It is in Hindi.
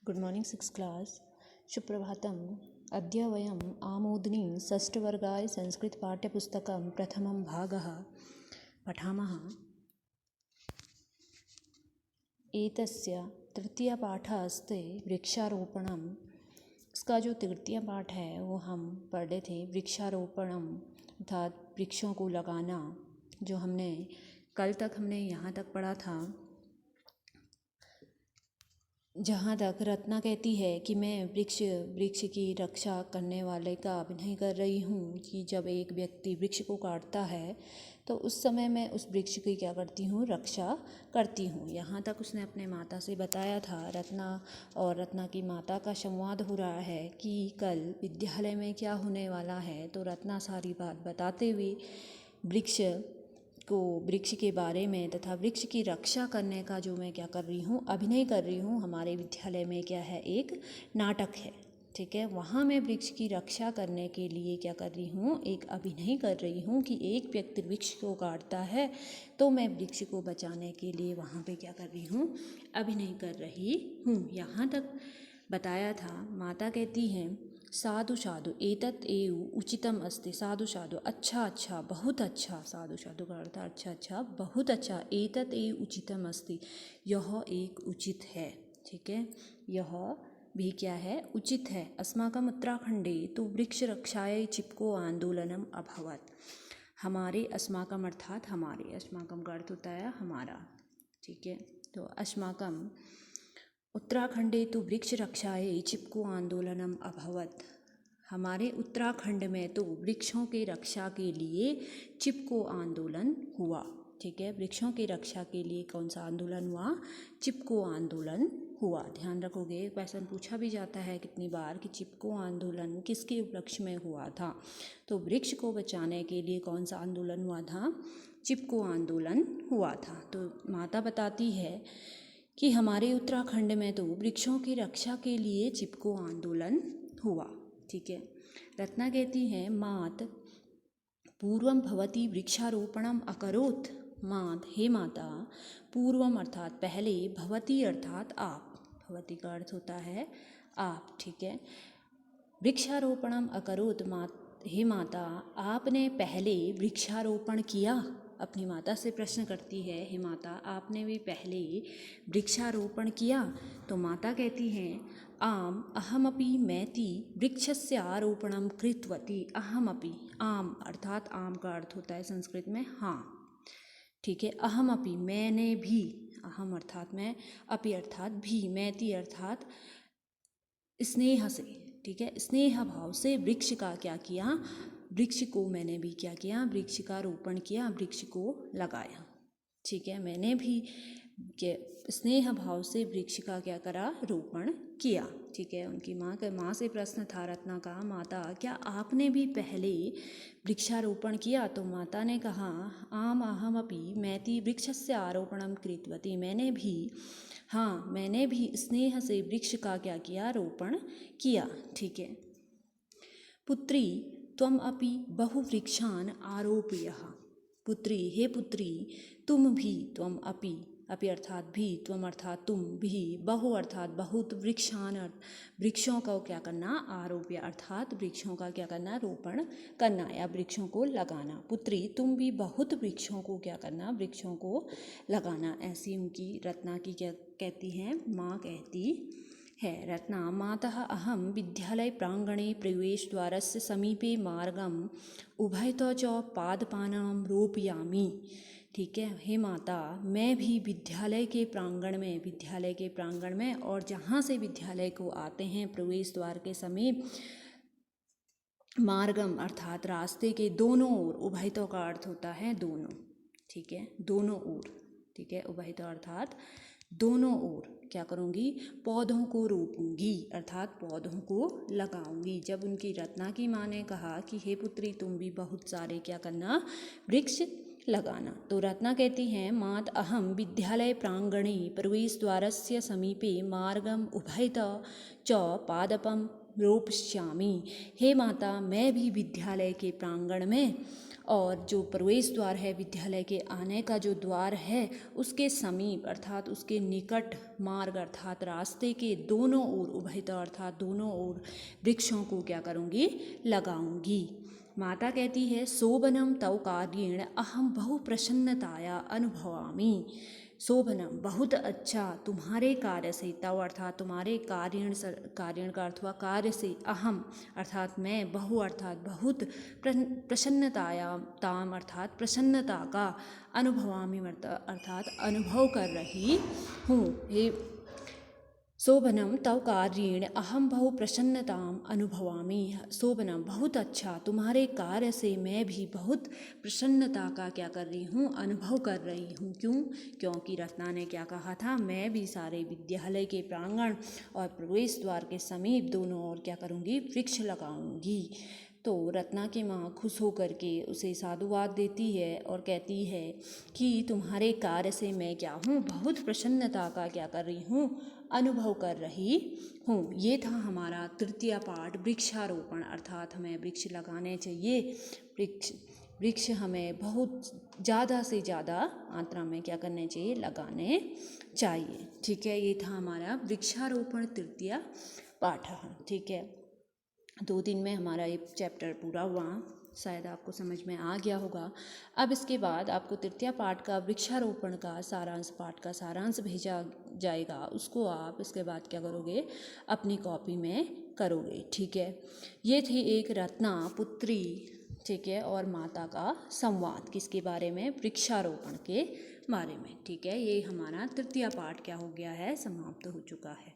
गुड मॉर्निंग सिक्स क्लास सुप्रभातम्। अद्य वयम् आमोदिनी षष्ठवर्गाय संस्कृतपाठ्यपुस्तकं प्रथमं भागः पठामः। एतस्य तृतीयपाठः अस्ति वृक्षारोपणम्। इसका जो तृतीय पाठ है वो हम पढ़ रहे थे, वृक्षारोपणम अर्थात वृक्षों को लगाना। जो हमने कल तक हमने यहाँ तक पढ़ा था, जहाँ तक रत्ना कहती है कि मैं वृक्ष की रक्षा करने वाले का अभिनय कर रही हूँ कि जब एक व्यक्ति वृक्ष को काटता है तो उस समय मैं उस वृक्ष की क्या करती हूँ, रक्षा करती हूँ। यहाँ तक उसने अपने माता से बताया था। रत्ना और रत्ना की माता का संवाद हो रहा है कि कल विद्यालय में क्या होने वाला है। तो रत्ना सारी बात बताते हुए वृक्ष के बारे में तथा वृक्ष की रक्षा करने का जो मैं क्या कर रही हूँ, अभिनय कर रही हूँ। हमारे विद्यालय में क्या है, एक नाटक है, ठीक है। वहाँ मैं वृक्ष की रक्षा करने के लिए क्या कर रही हूँ, एक अभिनय कर रही हूँ कि एक व्यक्ति वृक्ष को काटता है तो मैं वृक्ष को बचाने के लिए वहाँ पे क्या कर रही हूँ, अभिनय कर रही हूँ। यहाँ तक बताया था। माता कहती हैं साधु साधु एतत् एव उचितम अस्ति। साधु साधु अच्छा अच्छा, बहुत अच्छा। साधु साधु का अर्थ अच्छा अच्छा, बहुत अच्छा। एतत् एव उचितम अस्ति, यह एक उचित है, ठीक है। यह भी क्या है, उचित है। अस्माकम उत्तराखंडे तो वृक्ष रक्षायै चिपको आंदोलनम अभवत्। हमारे अस्माकम अर्थात हमारे, अस्माकम का अर्थ होता है हमारा, ठीक है। तो अस्माकम उत्तराखंडे तो वृक्ष रक्षायै चिपको आंदोलनम अभवत्। हमारे उत्तराखंड में तो वृक्षों के रक्षा के लिए चिपको आंदोलन हुआ, ठीक है। वृक्षों की रक्षा के लिए कौन सा आंदोलन हुआ, चिपको आंदोलन हुआ। ध्यान रखोगे, क्वेश्चन पूछा भी जाता है कितनी बार कि चिपको आंदोलन किसके उपलक्ष्य में हुआ था। तो वृक्ष को बचाने के लिए कौन सा आंदोलन हुआ था, चिपको आंदोलन हुआ था। तो माता बताती है कि हमारे उत्तराखंड में तो वृक्षों की रक्षा के लिए चिपको आंदोलन हुआ, ठीक है। रत्ना कहती हैं मात पूर्वम भवती वृक्षारोपणम अकरोत्। मात, हे माता, पूर्वम अर्थात पहले, भवती अर्थात आप, भवती का अर्थ होता है आप, ठीक है। वृक्षारोपणम अकरोत्, हे माता आपने पहले वृक्षारोपण किया। अपनी माता से प्रश्न करती है, हे माता आपने भी पहले वृक्षारोपण किया। तो माता कहती हैं आम अहमपि मैति वृक्षस्य आरोपणम कृतवती। अहमपि, आम अर्थात आम का अर्थ होता है संस्कृत में हाँ, ठीक है। अहमपि मैंने भी, अहम अर्थात मैं, अपि अर्थात भी, मैति अर्थात स्नेह से, ठीक है। स्नेह भाव से वृक्ष का क्या किया, वृक्ष को मैंने भी क्या किया, वृक्ष का रोपण किया, वृक्ष को लगाया, ठीक है। मैंने भी स्नेह भाव से वृक्ष का क्या करा, रोपण किया, ठीक है। उनकी माँ से प्रश्न था रत्ना का, माता क्या आपने भी पहले वृक्षारोपण किया। तो माता ने कहा आम अहमपि मैति वृक्षस्य आरोपणम कृतवती। मैंने भी, हाँ मैंने भी स्नेह से वृक्ष का क्या किया, रोपण किया, ठीक है। पुत्री त्वम अपि बहुवृक्षान आरोपयः। पुत्री, हे पुत्री तुम भी, त्वम अपि, अपि अर्थात भी, त्वम अर्थात तुम भी, बहु अर्थात बहुत, वृक्षान वृक्षों का क्या करना, आरोप्य अर्थात वृक्षों का क्या करना, रोपण करना या वृक्षों को लगाना। पुत्री तुम भी बहुत वृक्षों को क्या करना, वृक्षों को लगाना। ऐसी उनकी रत्ना की क्या कहती हैं, माँ कहती है। रत्ना मातः अहम विद्यालय प्रांगणे प्रवेशद्वारस्य समीपे मार्गम उभयतो च पादपानां रोपयामि, ठीक है। हे माता मैं भी विद्यालय के प्रांगण में और जहाँ से विद्यालय को आते हैं प्रवेश द्वार के समीप, मार्गम अर्थात रास्ते के दोनों ओर, उभयतो का अर्थ होता है दोनों, ठीक है, दोनों ओर, ठीक है। उभयतो अर्थात दोनों ओर क्या करूँगी, पौधों को रोपूंगी अर्थात पौधों को लगाऊंगी। जब उनकी रत्ना की माँ ने कहा कि हे पुत्री तुम भी बहुत सारे क्या करना, वृक्ष लगाना, तो रत्ना कहती हैं मात अहम विद्यालय प्रांगणे प्रवेश द्वारस्य समीपे मार्गम उभयत च रोपश्यामि, हे माता मैं भी विद्यालय के प्रांगण में और जो प्रवेश द्वार है, विद्यालय के आने का जो द्वार है उसके समीप अर्थात उसके निकट मार्ग अर्थात रास्ते के दोनों ओर, उभयता अर्थात दोनों ओर वृक्षों को क्या करूँगी, लगाऊंगी। माता कहती है शोभनम तव कार्येण अहम बहु प्रसन्नताया अनुभवामि। शोभनम बहुत अच्छा तुम्हारे कार्य से, तव अर्थात तुम्हारे कार्यण का अर्थ हुआ कार्य से, अहम अर्थात मैं, बहु अर्थात बहुत, प्रसन्नताया ताम अर्थात प्रसन्नता का, अनुभवामि अर्थात अनुभव कर रही हूँ। हे शोभनम तव कार्येण अहम बहु प्रसन्नताम अनुभवामि। शोभनम बहुत अच्छा तुम्हारे कार्य से मैं भी बहुत प्रसन्नता का क्या कर रही हूँ, अनुभव कर रही हूँ। क्यों? क्योंकि रत्ना ने क्या कहा था, मैं भी सारे विद्यालय के प्रांगण और प्रवेश द्वार के समीप दोनों ओर क्या करूँगी, वृक्ष लगाऊंगी। तो रत्ना की माँ खुश होकर के उसे साधुवाद देती है और कहती है कि तुम्हारे कार्य से मैं क्या हूँ, बहुत प्रसन्नता का क्या कर रही हूँ, अनुभव कर रही हूँ। ये था हमारा तृतीय पाठ वृक्षारोपण, अर्थात हमें वृक्ष लगाने चाहिए। वृक्ष हमें बहुत ज़्यादा से ज़्यादा मात्रा में क्या करने चाहिए, लगाने चाहिए। ठीक है, ये था हमारा वृक्षारोपण तृतीय पाठ। ठीक है, 2 दिन में हमारा ये चैप्टर पूरा हुआ, शायद आपको समझ में आ गया होगा। अब इसके बाद आपको तृतीय पाठ का वृक्षारोपण का सारांश, पाठ का सारांश भेजा जाएगा, उसको आप इसके बाद क्या करोगे, अपनी कॉपी में करोगे। ठीक है, ये थी एक रत्ना पुत्री, ठीक है, और माता का संवाद, किसके बारे में, वृक्षारोपण के बारे में। ठीक है, ये हमारा तृतीय पाठ क्या हो गया है, समाप्त हो चुका है।